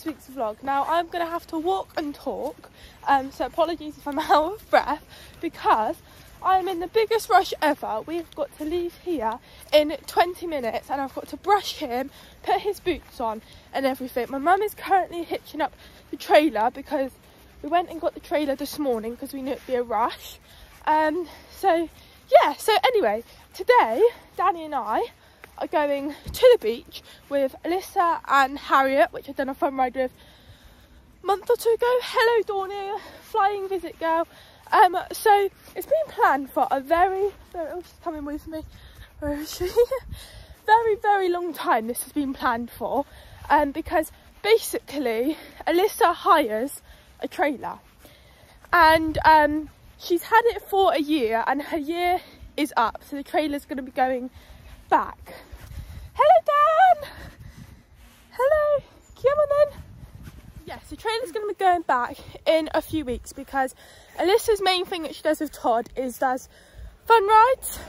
this week's vlog. Now I'm going to have to walk and talk, so apologies if I'm out of breath, because I'm in the biggest rush ever. We've got to leave here in 20 minutes and I've got to brush him, put his boots on and everything. My mum is currently hitching up the trailer because we went and got the trailer this morning because we knew it'd be a rush. So anyway, today Danny and I are going to the beach with Alyssa and Harriet, which I've done a fun ride with a month or two ago. Hello Dawny, flying visit girl. So it's been planned for a she's coming with me. Where is she? very long time this has been planned for, because basically Alyssa hires a trailer and she's had it for a year and her year is up, so the trailer's going to be going back. Hello Dan! Hello, come on then. Yes, the trailer's going to be going back in a few weeks because Alyssa's main thing that she does with Todd is does fun rides.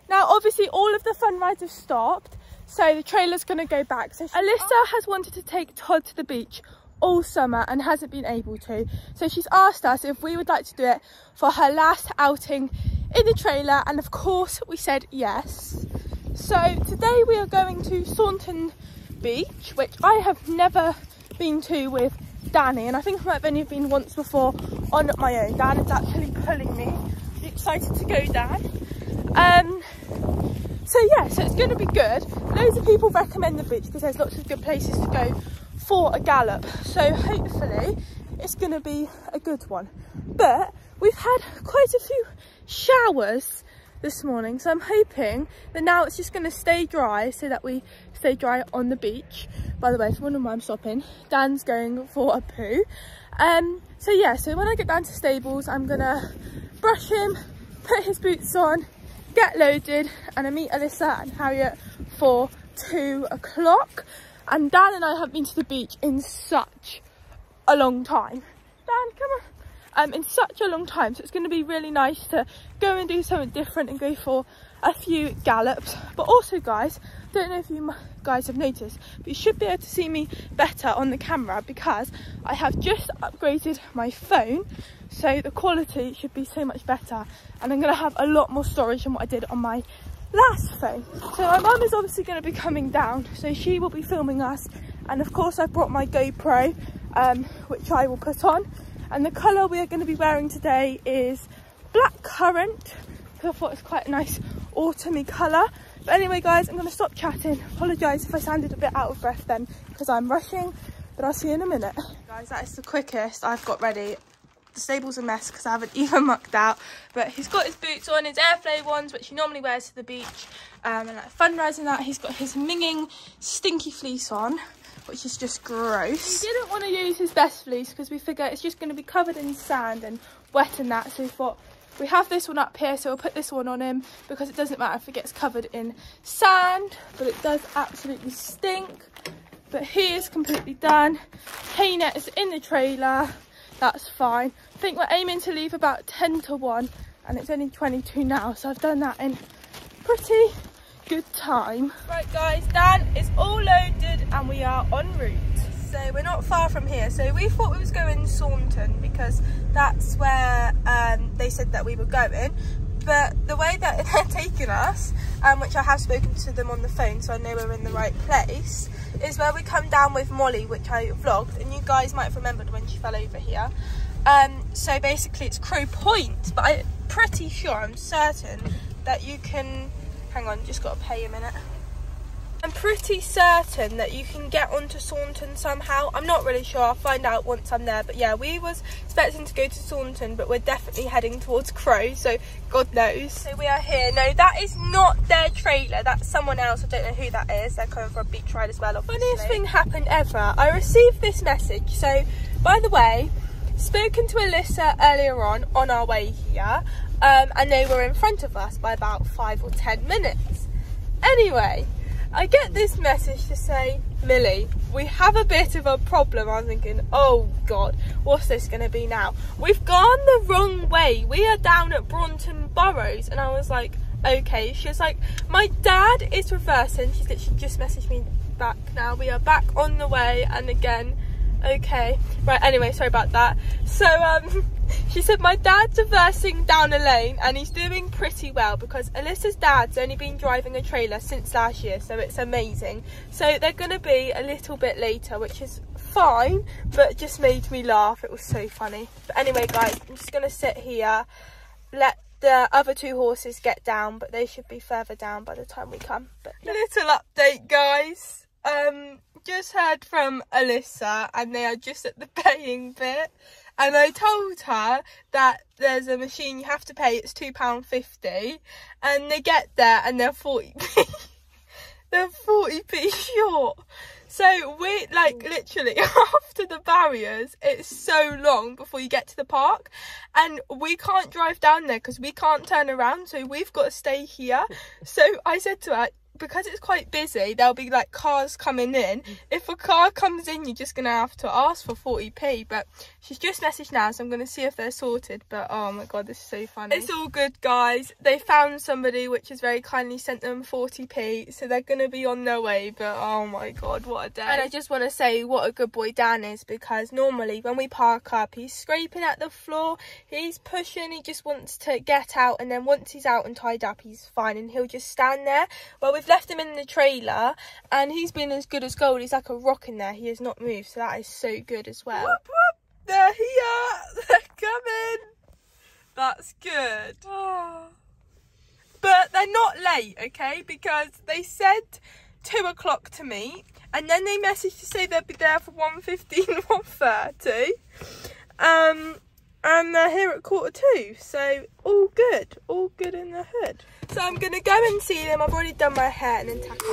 Now obviously all of the fun rides have stopped, so the trailer's going to go back. So Alyssa has wanted to take Todd to the beach all summer and hasn't been able to, so she's asked us if we would like to do it for her last outing in the trailer, and of course we said yes. So today we are going to Saunton Beach, which I have never been to with Danny, and I think I might have only been once before on my own. Dan is actually pulling me. Are you excited to go, Dan? So it's going to be good. Loads of people recommend the beach because there's lots of good places to go for a gallop, so hopefully it's going to be a good one. But we've had quite a few showers this morning, so I'm hoping that now it's just going to stay dry so that we stay dry on the beach. By the way, if you wonder why I'm stopping, Dan's going for a poo. So when I get down to stables, I'm gonna brush him, put his boots on, get loaded, and I meet Alyssa and Harriet for 2 o'clock. And Dan and I haven't been to the beach in such a long time. Dan, come on. In such a long time, so it's going to be really nice to go and do something different and go for a few gallops. But also guys, don't know if you guys have noticed, but you should be able to see me better on the camera because I have just upgraded my phone, so the quality should be so much better, and I'm going to have a lot more storage than what I did on my last phone. So my mum is obviously going to be coming down, so she will be filming us, and of course I've brought my GoPro, which I will put on. And the colour we are going to be wearing today is black currant, because I thought it's quite a nice autumny colour. But anyway guys, I'm going to stop chatting. Apologise if I sounded a bit out of breath then, because I'm rushing, but I'll see you in a minute. Guys, that is the quickest I've got ready. The stable's a mess because I haven't even mucked out, but he's got his boots on, his airflow ones, which he normally wears to the beach, and like fun rides and that. He's got his minging stinky fleece on, which is just gross. We didn't want to use his best fleece because we figure it's just going to be covered in sand and wet and that, so we thought we have this one up here, so we'll put this one on him because it doesn't matter if it gets covered in sand, but it does absolutely stink. But he is completely done. Hay net is in the trailer, that's fine. I think we're aiming to leave about 10 to 1 and it's only 22 now, so I've done that in pretty good time. Right guys, Dan is all loaded and we are en route. So we're not far from here, so we thought we was going Saunton because that's where they said that we were going, but the way that they're taking us, which I have spoken to them on the phone so I know we're in the right place, is where we come down with Molly, which I vlogged, and you guys might have remembered when she fell over here. So basically it's Crow Point, but I'm pretty sure, I'm certain that you can, hang on, just got to pay a minute. I'm pretty certain that you can get onto Saunton somehow. I'm not really sure, I'll find out once I'm there. But yeah, we was expecting to go to Saunton, but we're definitely heading towards Crow, so God knows. So we are here. No, that is not their trailer, that's someone else. I don't know who that is. They're coming for a beach ride as well, obviously. Funniest thing happened ever. I received this message. So, by the way, spoken to Alyssa earlier on our way here, and they were in front of us by about 5 or 10 minutes. Anyway, I get this message to say, Millie, we have a bit of a problem. I'm thinking, oh God, what's this going to be now? We've gone the wrong way. We are down at Braunton Burrows. And I was like, okay. She was like, my dad is reversing. She's literally just messaged me back now. We are back on the way, and again, okay, right, anyway, sorry about that. So she said my dad's reversing down a lane and he's doing pretty well because Alyssa's dad's only been driving a trailer since last year, so it's amazing. So they're going to be a little bit later, which is fine, but it just made me laugh. It was so funny. But anyway, guys, I'm just going to sit here, let the other 2 horses get down, but they should be further down by the time we come. But yeah. Little update, guys. Just heard from Alyssa and they are just at the paying bit, and I told her that there's a machine you have to pay, it's £2.50, and they get there and they're 40p they're 40p short. So we're like literally after the barriers, it's so long before you get to the park, and we can't drive down there because we can't turn around, so we've got to stay here. So I said to her, because it's quite busy, there'll be like cars coming in. If a car comes in, you're just gonna have to ask for 40p. But she's just messaged now, so I'm gonna see if they're sorted. But oh my god, this is so funny. It's all good, guys. They found somebody which has very kindly sent them 40p, so they're gonna be on their way. But oh my god, what a day. And I just want to say what a good boy Dan is, because normally when we park up, he's scraping at the floor, he's pushing, he just wants to get out, and then once he's out and tied up, he's fine and he'll just stand there. Well, we've left him in the trailer and he's been as good as gold. He's like a rock in there. He has not moved, so that is so good as well. Whoop, whoop. They're here. They're coming. That's good. Oh. But they're not late, okay, because they said 2 o'clock to meet, and then they messaged to say they'll be there for 1:15, 1:30. And they're here at 1:45, so all good in the hood. So I'm gonna go and see them. I've already done my hair and then tack up.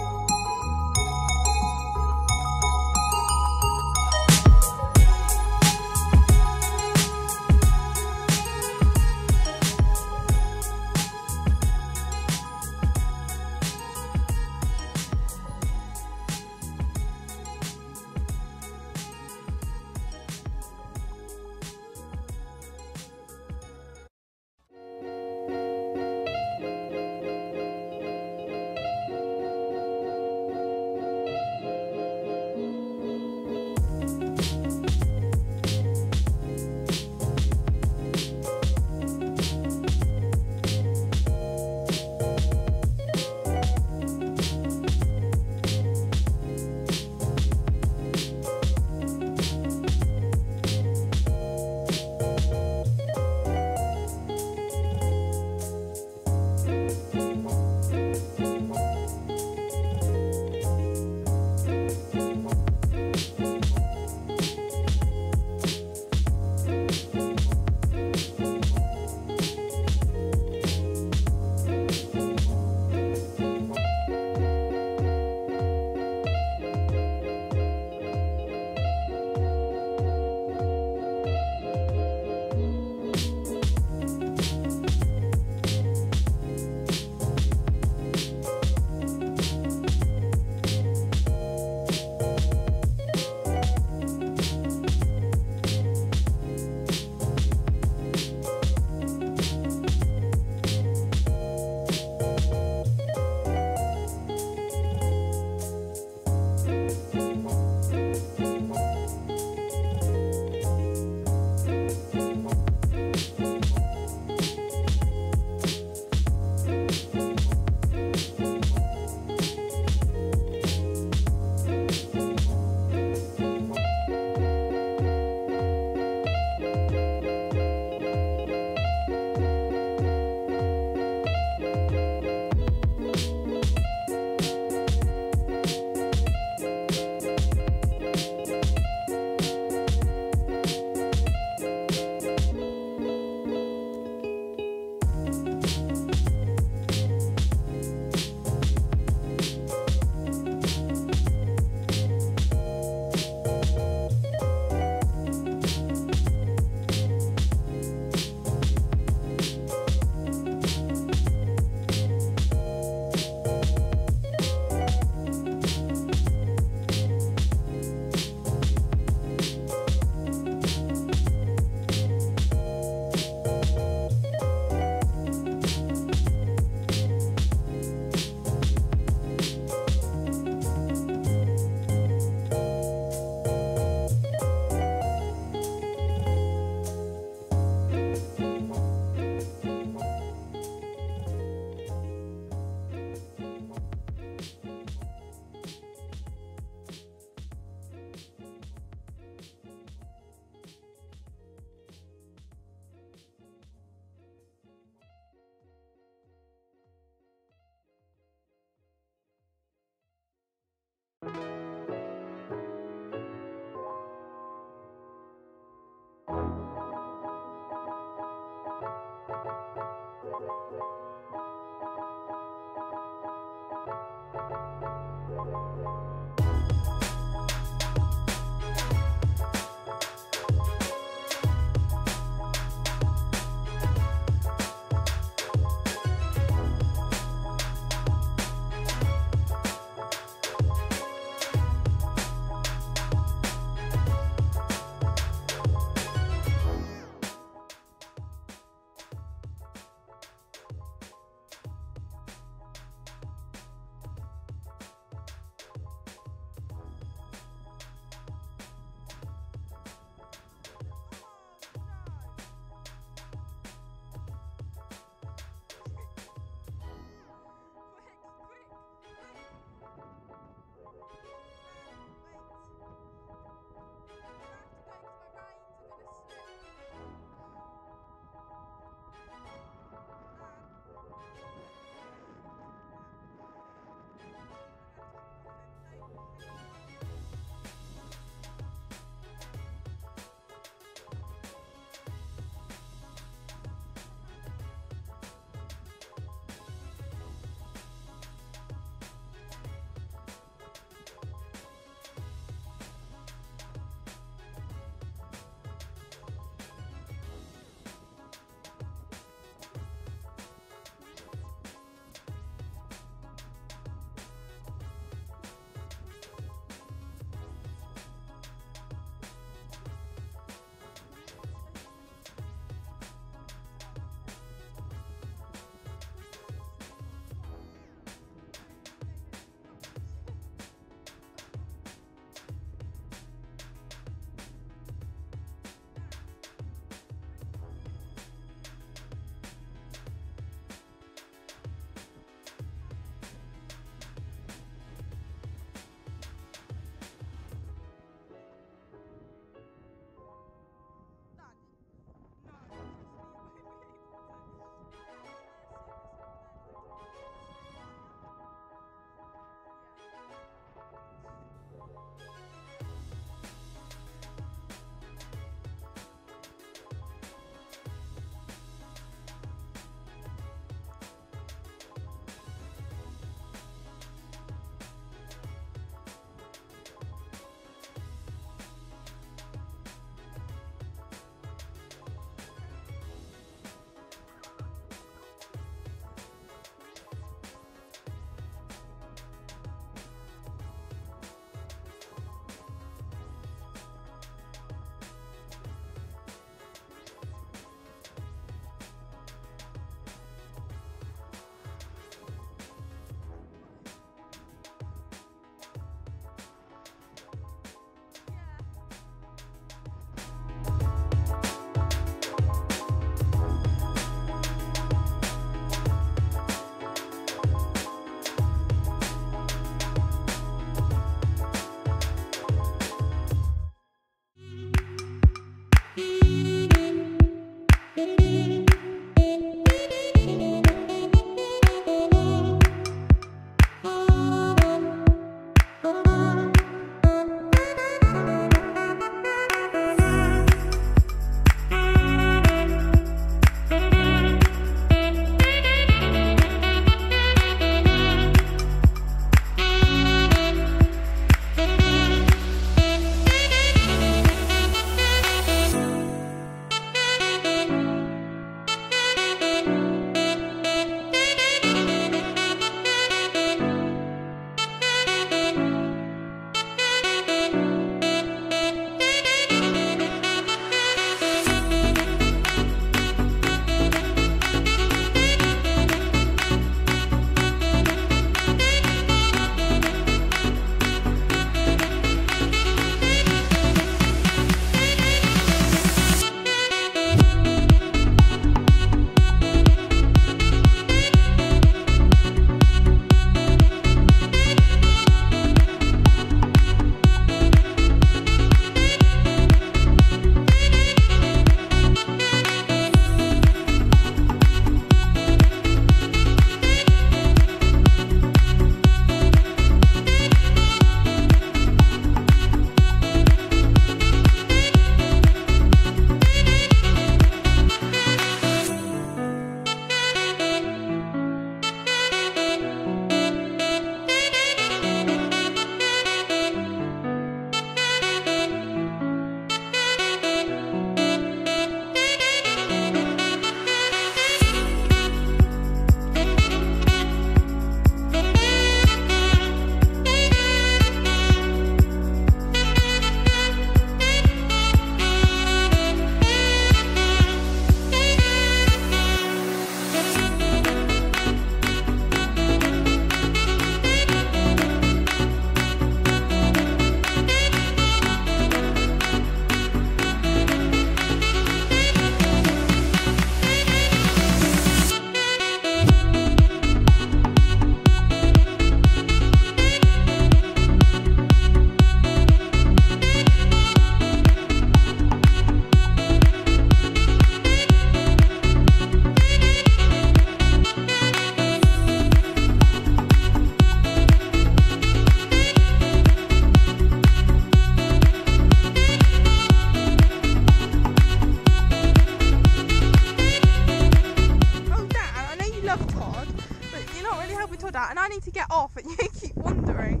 stood at, and I need to get off and you keep wandering.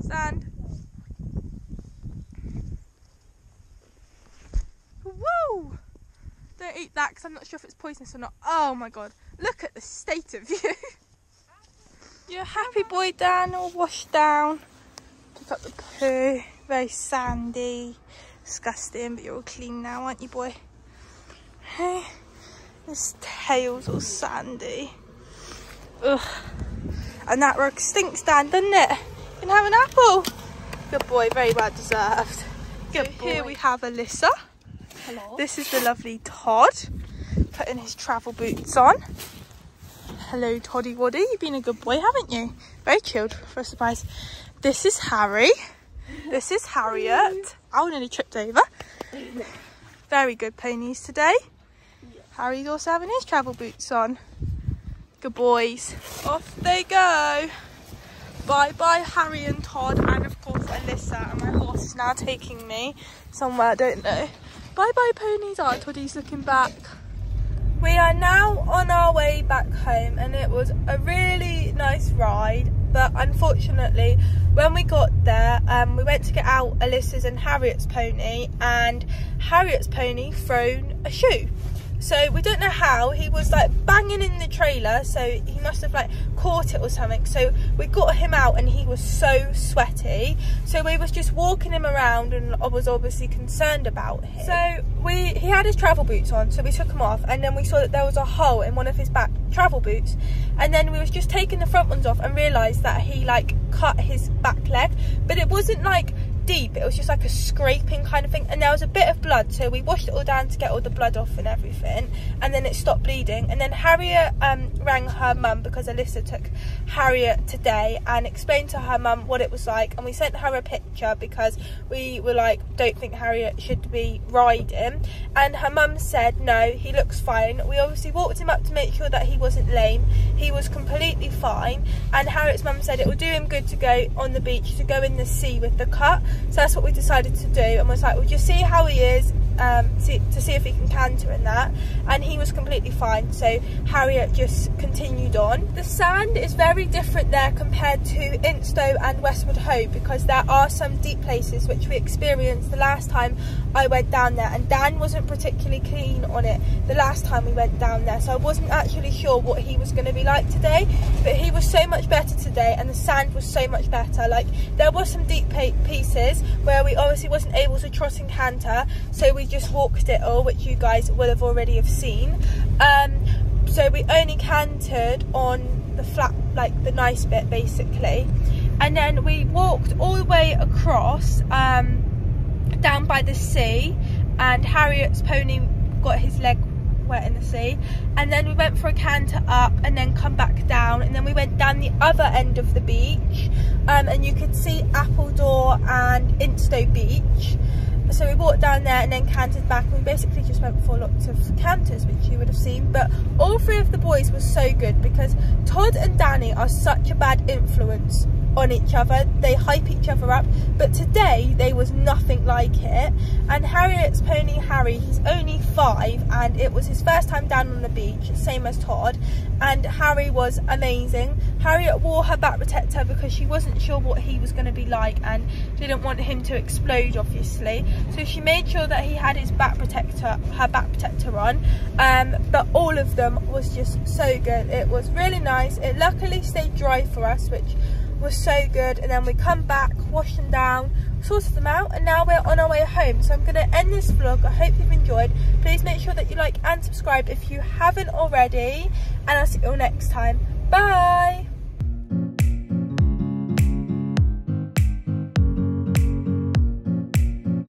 Stand. Woo! Don't eat that because I'm not sure if it's poisonous or not. Oh my god, look at the state of you. You're a happy boy, Dan, all washed down. Pick up the poo, very sandy, disgusting, but you're all clean now, aren't you, boy? Hey, his tail's all sandy. Ugh. And that rug stinks, Dan, doesn't it? You can have an apple. Good boy, very well deserved. Good boy. Here we have Alyssa. Hello. This is the lovely Todd, putting his travel boots on. Hello, Toddy Waddy. You've been a good boy, haven't you? Very chilled for a surprise. This is Harry. This is Harriet. I nearly tripped over. Very good ponies today. Harry's also having his travel boots on. Good boys. Off they go. Bye bye, Harry and Todd, and of course Alyssa. And my horse is now taking me somewhere I don't know. Bye bye, ponies. Oh, Toddy's looking back. We are now on our way back home, and it was a really nice ride, but unfortunately when we got there, we went to get out Alyssa's and Harriet's pony, and Harriet's pony thrown a shoe. So we don't know how. He was like banging in the trailer, so he must have like caught it or something. So we got him out and he was so sweaty, so we was just walking him around, and I was obviously concerned about him. So he had his travel boots on, so we took him off, and then we saw that there was a hole in one of his back travel boots, and then we was just taking the front ones off and realised that he like cut his back leg, but it wasn't like deep, it was just like a scraping kind of thing, and there was a bit of blood, so we washed it all down to get all the blood off and everything, and then it stopped bleeding. And then Harriet rang her mum, because Alyssa took Harriet today, and explained to her mum what it was like, and we sent her a picture because we were like, don't think Harriet should be riding, and her mum said no, he looks fine. We obviously walked him up to make sure that he wasn't lame. He was completely fine, and Harriet's mum said it would do him good to go on the beach, to go in the sea with the cut. So that's what we decided to do, and was like, we'll just see how he is, to see if he can canter in that, and he was completely fine. So Harriet just continued on. The sand is very different there compared to Instow and Westwood Ho, because there are some deep places which we experienced the last time I went down there, and Dan wasn't particularly keen on it the last time we went down there, so I wasn't actually sure what he was going to be like today, but he was so much better today, and the sand was so much better. Like, there was some deep pieces where we obviously wasn't able to trot and canter, so we just walked it all, which you guys will have already have seen. So we only cantered on the flat, like the nice bit basically, and then we walked all the way across down by the sea, and Harriet's pony got his leg wet in the sea, and then we went for a canter up and then come back down, and then we went down the other end of the beach, and you could see Appledore and Instow Beach. So we walked down there and then cantered back, and we basically just went for lots of canters, which you would have seen. But all three of the boys were so good, because Todd and Danny are such a bad influence on each other. They hype each other up, but today they was nothing like it. And Harriet's pony Harry, he's only 5, and it was his first time down on the beach, same as Todd, and Harry was amazing. Harriet wore her back protector because she wasn't sure what he was going to be like and didn't want him to explode, obviously, so she made sure that he had his back protector, her back protector on. But all of them was just so good. It was really nice. It luckily stayed dry for us, which was so good. And then we come back, washed them down, sorted them out, and now we're on our way home. So I'm going to end this vlog. I hope you've enjoyed. Please make sure that you like and subscribe if you haven't already, and I'll see you all next time. Bye.